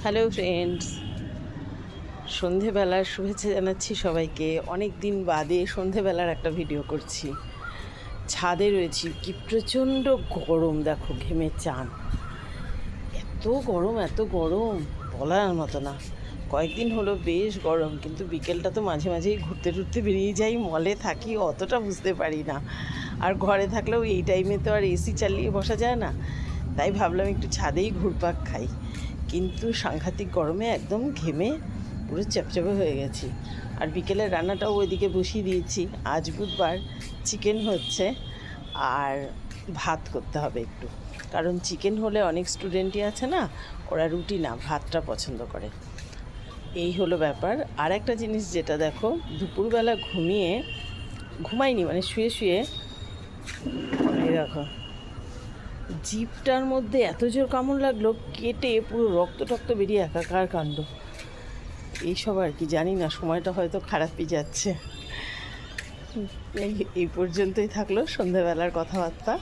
Hello friends, সন্ধেবেলার শুভেচ্ছা জানাচ্ছি সবাইকে। অনেক দিন বাদে সন্ধেবেলার একটা ভিডিও করছি। ছাদে রয়েছি, কি প্রচণ্ড গরম, দেখো ঘেমে চান। এত গরম বলার মতো না। কয়েকদিন হলো বেশ গরম, কিন্তু বিকেলটা তো মাঝে মাঝেই ঘুরতে টুরতে বেরিয়ে যাই। মলে থাকি, অতটা বুঝতে পারি না। আর ঘরে থাকলেও এই টাইমে তো আর এসি চালিয়ে বসা যায় না, তাই ভাবলাম একটু ছাদেই ঘুরপাক খাই। কিন্তু সাংঘাতিক গরমে একদম ঘেমে পুরো চ্যাপচ্যাপে হয়ে গেছি। আর বিকেলের রান্নাটাও ওইদিকে বসিয়ে দিয়েছি। আজ বুধবার, চিকেন হচ্ছে আর ভাত করতে হবে একটু, কারণ চিকেন হলে অনেক স্টুডেন্টই আছে না, ওরা রুটি না ভাতটা পছন্দ করে। এই হলো ব্যাপার। আর একটা জিনিস যেটা দেখো, দুপুরবেলা ঘুমাইনি, মানে শুয়ে শুয়ে এই দেখো জিভটার মধ্যে এত জোর কামড় লাগলো, কেটে পুরো রক্ত টক্ত বেরিয়ে একাকার কাণ্ড। এইসব আর কি, জানি না, সময়টা হয়তো খারাপই যাচ্ছে। এই পর্যন্তই থাকলো সন্ধ্যাবেলার কথাবার্তা।